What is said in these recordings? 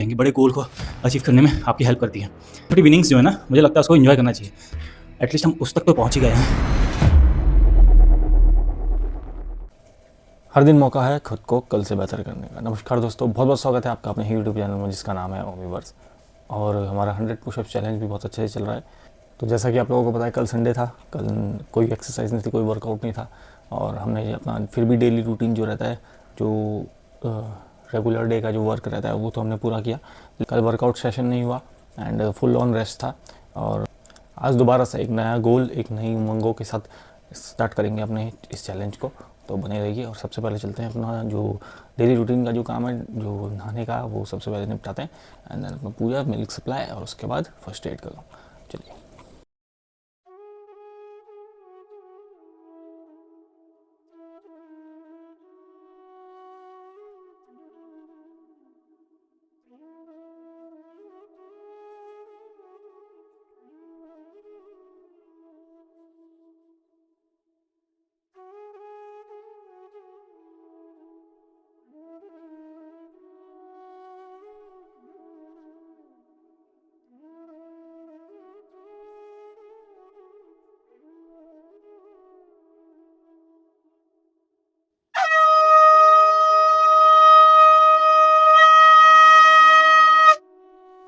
बड़े गोल को अचीव करने में आपकी हेल्प करती है। छोटी विनिंग्स जो है ना, मुझे लगता है उसको एंजॉय करना चाहिए। एटलीस्ट हम उस तक तो पहुंच ही गए हैं। हर दिन मौका है खुद को कल से बेहतर करने का। नमस्कार दोस्तों, बहुत बहुत स्वागत है आपका अपने यूट्यूब चैनल में जिसका नाम है ओमीवर्स। और हमारा 100 पुशअप चैलेंज भी बहुत अच्छे से चल रहा है। तो जैसा कि आप लोगों को पता है, कल संडे था, कल कोई एक्सरसाइज नहीं थी, कोई वर्कआउट नहीं था। और हमने अपना फिर भी डेली रूटीन जो रहता है, जो रेगुलर डे का जो वर्क रहता है, वो तो हमने पूरा किया। कल वर्कआउट सेशन नहीं हुआ एंड फुल ऑन रेस्ट था। और आज दोबारा से एक नया गोल, एक नई उमंगों के साथ स्टार्ट करेंगे अपने इस चैलेंज को। तो बने रहिए। और सबसे पहले चलते हैं अपना जो डेली रूटीन का जो काम है, जो नहाने का, वो सबसे पहले निपटाते हैं। एंड देन अपना पूजा, मिल्क सप्लाई और उसके बाद फर्स्ट एड करूँ। चलिए।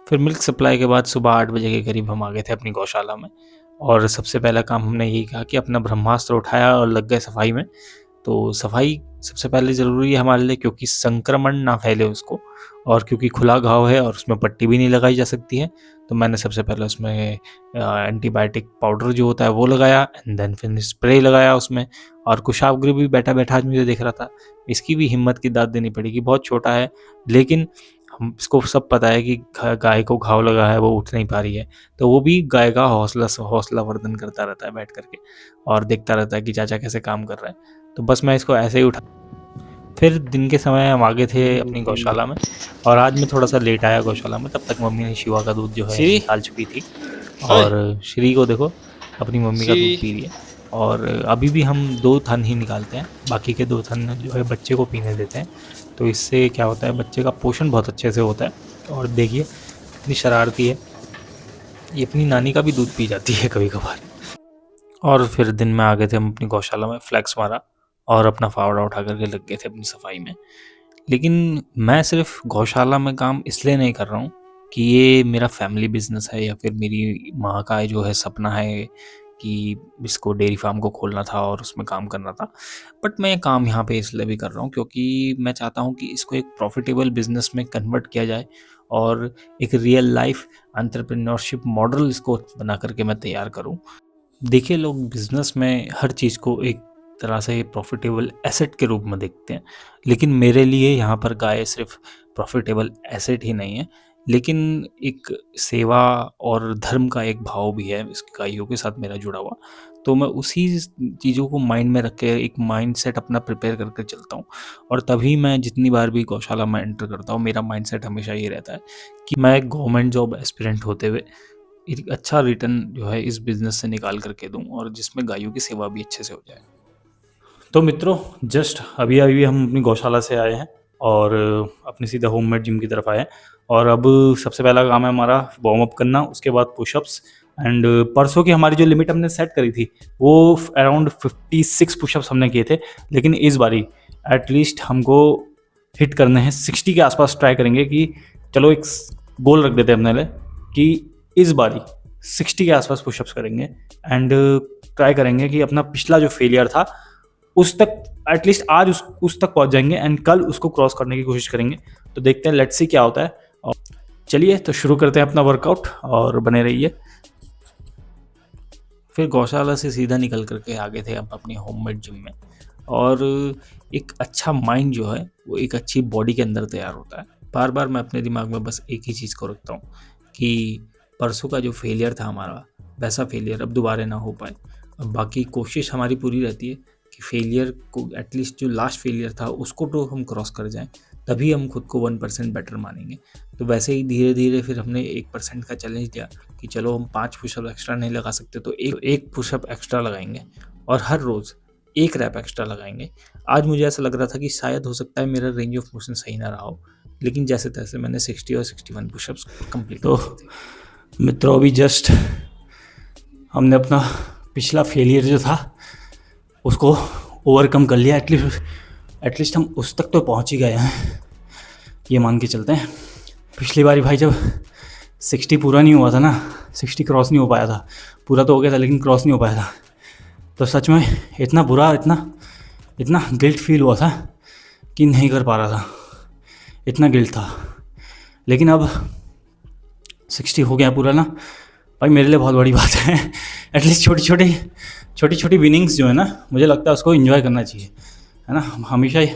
फिर मिल्क सप्लाई के बाद सुबह 8 बजे के करीब हम आ गए थे अपनी गौशाला में। और सबसे पहला काम हमने यही कहा कि अपना ब्रह्मास्त्र उठाया और लग गए सफाई में। तो सफाई सबसे पहले ज़रूरी है हमारे लिए, क्योंकि संक्रमण ना फैले उसको, और क्योंकि खुला घाव है और उसमें पट्टी भी नहीं लगाई जा सकती है। तो मैंने सबसे पहले उसमें एंटीबायोटिक पाउडर जो होता है वो लगाया, एंड देन फिर स्प्रे लगाया उसमें। और कुशाग्र भी बैठा बैठा आज मुझे दिख रहा था। इसकी भी हिम्मत की दाद देनी पड़ेगी, बहुत छोटा है, लेकिन हम इसको सब पता है कि गाय को घाव लगा है, वो उठ नहीं पा रही है। तो वो भी गाय का हौसला वर्धन करता रहता है बैठ करके, और देखता रहता है कि चाचा कैसे काम कर रहा है। तो बस मैं इसको ऐसे ही उठा। फिर दिन के समय हम आगे थे अपनी गौशाला में, और आज मैं थोड़ा सा लेट आया गौशाला में। तब तक मम्मी ने शिवा का दूध जो है श्री, निकाल चुकी थी। और श्री को देखो, अपनी मम्मी का दूध श्री। पी रही है। और अभी भी हम 2 थन ही निकालते हैं, बाकी के 2 थन जो है बच्चे को पीने देते हैं। तो इससे क्या होता है, बच्चे का पोषण बहुत अच्छे से होता है। और देखिए इतनी शरारती है, ये अपनी नानी का भी दूध पी जाती है कभी कभार। और फिर दिन में आ गए थे हम अपनी गौशाला में, फ्लैक्स मारा और अपना फावड़ा उठा करके लग गए थे अपनी सफाई में। लेकिन मैं सिर्फ गौशाला में काम इसलिए नहीं कर रहा हूँ कि ये मेरा फैमिली बिजनेस है या फिर मेरी माँ का जो है सपना है कि इसको डेयरी फार्म को खोलना था और उसमें काम करना था। बट मैं ये काम यहाँ पे इसलिए भी कर रहा हूँ क्योंकि मैं चाहता हूँ कि इसको एक प्रॉफिटेबल बिजनेस में कन्वर्ट किया जाए, और एक रियल लाइफ एंटरप्रेन्योरशिप मॉडल इसको बना करके मैं तैयार करूँ। देखिए, लोग बिजनेस में हर चीज़ को एक तरह से प्रॉफिटेबल एसेट के रूप में देखते हैं, लेकिन मेरे लिए यहाँ पर गाय सिर्फ प्रॉफिटेबल एसेट ही नहीं है, लेकिन एक सेवा और धर्म का एक भाव भी है इस गायों के साथ मेरा जुड़ा हुआ। तो मैं उसी चीज़ों को माइंड में रख के एक माइंडसेट अपना प्रिपेयर करके चलता हूँ। और तभी मैं जितनी बार भी गौशाला में एंटर करता हूँ, मेरा माइंडसेट हमेशा ये रहता है कि मैं एक गवर्नमेंट जॉब एस्पिरेंट होते हुए एक अच्छा रिटर्न जो है इस बिज़नेस से निकाल करके दूँ, और जिसमें गायों की सेवा भी अच्छे से हो जाए। तो मित्रों, जस्ट अभी अभी हम अपनी गौशाला से आए हैं और अपने सीधा होममेड जिम की तरफ आए हैं। और अब सबसे पहला काम है हमारा वार्म अप करना, उसके बाद पुशअप्स। एंड परसों की हमारी जो लिमिट हमने सेट करी थी वो अराउंड 56 पुशअप्स हमने किए थे, लेकिन इस बारी एटलीस्ट हमको हिट करने हैं 60 के आसपास। ट्राई करेंगे कि चलो एक गोल रख देते हैं अपने लिए कि इस बारी 60 के आसपास पुशअप्स करेंगे। एंड ट्राई करेंगे कि अपना पिछला जो फेलियर था उस तक एटलीस्ट आज उस तक पहुंच जाएंगे, एंड कल उसको क्रॉस करने की कोशिश करेंगे। तो देखते हैं, लेट्स सी क्या होता है। और चलिए तो शुरू करते हैं अपना वर्कआउट, और बने रहिए। फिर गौशाला से सीधा निकल करके आ गए थे हम अपनी होममेड जिम में। और एक अच्छा माइंड जो है वो एक अच्छी बॉडी के अंदर तैयार होता है। बार बार मैं अपने दिमाग में बस एक ही चीज़ को रखता हूँ कि परसों का जो फेलियर था हमारा, वैसा फेलियर अब दोबारा ना हो पाए। अब बाकी कोशिश हमारी पूरी रहती है कि फेलियर को, एटलीस्ट जो लास्ट फेलियर था उसको तो हम क्रॉस कर जाएं, तभी हम खुद को 1% बेटर मानेंगे। तो वैसे ही धीरे धीरे फिर हमने 1% का चैलेंज लिया कि चलो हम 5 पुशअप एक्स्ट्रा नहीं लगा सकते तो एक पुशअप एक्स्ट्रा लगाएंगे, और हर रोज़ 1 रैप एक्स्ट्रा लगाएंगे। आज मुझे ऐसा लग रहा था कि शायद हो सकता है मेरा रेंज ऑफ मोशन सही ना रहा हो, लेकिन जैसे तैसे मैंने 60 और 61 पुशअप्स कंप्लीट तो किए थे। मित्रों अभी जस्ट हमने अपना पिछला फेलियर जो था उसको ओवरकम कर लिया। एटलीस्ट हम उस तक तो पहुंच ही गए हैं, ये मान के चलते हैं। पिछली बारी भाई जब 60 पूरा नहीं हुआ था ना, 60 क्रॉस नहीं हो पाया था, पूरा तो हो गया था लेकिन क्रॉस नहीं हो पाया था, तो सच में इतना बुरा, इतना गिल्ट फील हुआ था कि नहीं कर पा रहा था, इतना गिल्ट था। लेकिन अब 60 हो गया पूरा ना भाई, मेरे लिए बहुत बड़ी बात है। एटलीस्ट छोटी छोटी विनिंग्स जो है ना, मुझे लगता है उसको इन्जॉय करना चाहिए, है ना। हमेशा ही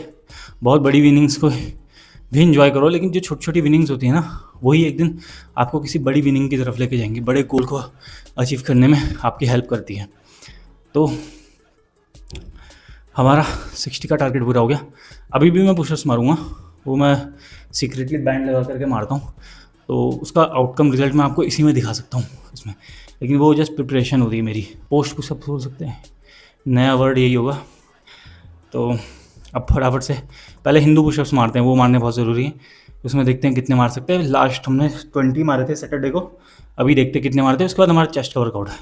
बहुत बड़ी विनिंग्स को भी इन्जॉय करो, लेकिन जो छोटी छोटी विनिंग्स होती है ना, वही एक दिन आपको किसी बड़ी विनिंग की तरफ लेके जाएंगी, बड़े गोल को अचीव करने में आपकी हेल्प करती है। तो हमारा 60 का टारगेट पूरा हो गया। अभी भी मैं पुशअप्स मारूंगा, वो मैं सीक्रेटली बैंड लगा करके मारता हूँ, तो उसका आउटकम रिजल्ट मैं आपको इसी में दिखा सकता हूँ इसमें, लेकिन वो जस्ट प्रिपरेशन होती है मेरी। पोस्ट पुशअप्स बोल सकते हैं, नया वर्ड यही होगा। तो अब फटाफट से पहले हिंदू पुशअप्स मारते हैं, वो मारने बहुत ज़रूरी है। उसमें देखते हैं कितने मार सकते हैं। लास्ट हमने 20 मारे थे सैटरडे को, अभी देखते हैं कितने मारते हैं। उसके बाद हमारा चेस्ट का वर्कआउट है,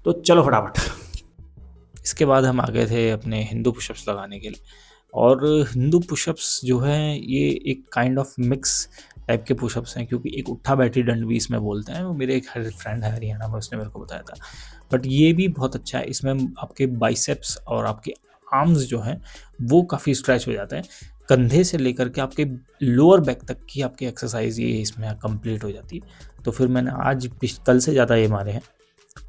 तो चलो फटाफट। इसके बाद हम आ गए थे अपने हिंदू पुशअप्स लगाने के लिए। और हिंदू पुशअप्स जो है ये एक काइंड ऑफ मिक्स टाइप के पुशअप्स हैं, क्योंकि एक उठा बैठी दंड भी इसमें बोलते हैं। वो मेरे एक फ्रेंड है हरियाणा में, उसने मेरे को बताया था। बट ये भी बहुत अच्छा है, इसमें आपके बाइसेप्स और आपके आर्म्स जो हैं वो काफ़ी स्ट्रेच हो जाते हैं। कंधे से लेकर के आपके लोअर बैक तक की आपकी एक्सरसाइज ये इसमें कंप्लीट हो जाती है। तो फिर मैंने आज कल से ज़्यादा ये मारे हैं।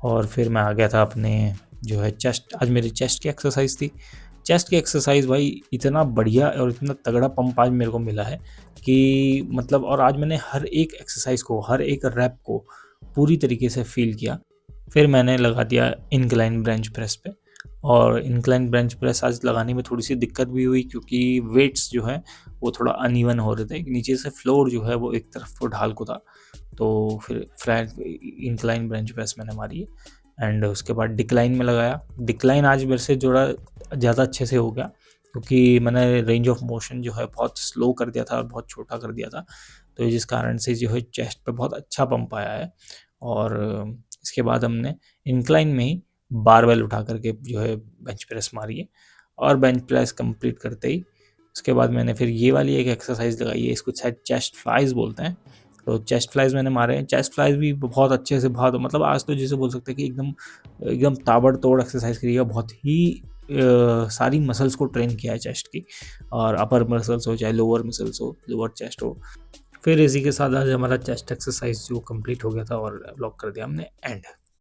और फिर मैं आ गया था अपने जो है चेस्ट। आज मेरी चेस्ट की एक्सरसाइज थी। चेस्ट की एक्सरसाइज भाई इतना बढ़िया और इतना तगड़ा पंप आज मेरे को मिला है कि मतलब, और आज मैंने हर एक एक्सरसाइज को, हर एक रैप को पूरी तरीके से फील किया। फिर मैंने लगा दिया इंक्लाइन बेंच प्रेस पे। और इंक्लाइन बेंच प्रेस आज लगाने में थोड़ी सी दिक्कत भी हुई, क्योंकि वेट्स जो है वो थोड़ा अनइवन हो रहे थे। नीचे से फ्लोर जो है वो एक तरफ को ढाल को था, तो फिर फ्लैट इंक्लाइन बेंच प्रेस मैंने मारी है। एंड उसके बाद डिक्लाइन में लगाया। डिक्लाइन आज मेरे से जोड़ा ज़्यादा अच्छे से हो गया, क्योंकि मैंने रेंज ऑफ मोशन जो है बहुत स्लो कर दिया था और बहुत छोटा कर दिया था, तो जिस कारण से जो है चेस्ट पे बहुत अच्छा पंप आया है। और इसके बाद हमने इंक्लाइन में ही बारवेल उठा करके जो है बेंच प्रेस मारी है। और बेंच प्रेस कंप्लीट करते ही उसके बाद मैंने फिर ये वाली एक एक्सरसाइज लगाई है, इसको शायद चेस्ट फ्लाइज बोलते हैं। तो चेस्ट फ्लाइज मैंने मारे हैं। चेस्ट फ्लाइज भी बहुत अच्छे से, बहुत मतलब आज तो जैसे बोल सकते हैं कि एकदम ताबड़तोड़ एक्सरसाइज करिएगा। बहुत ही सारी मसल्स को ट्रेन किया है चेस्ट की, और अपर मसल्स हो चाहे लोअर मसल्स हो, लोअर चेस्ट हो। फिर इसी के साथ आज हमारा चेस्ट एक्सरसाइज जो कंप्लीट हो गया था और ब्लॉक कर दिया हमने एंड।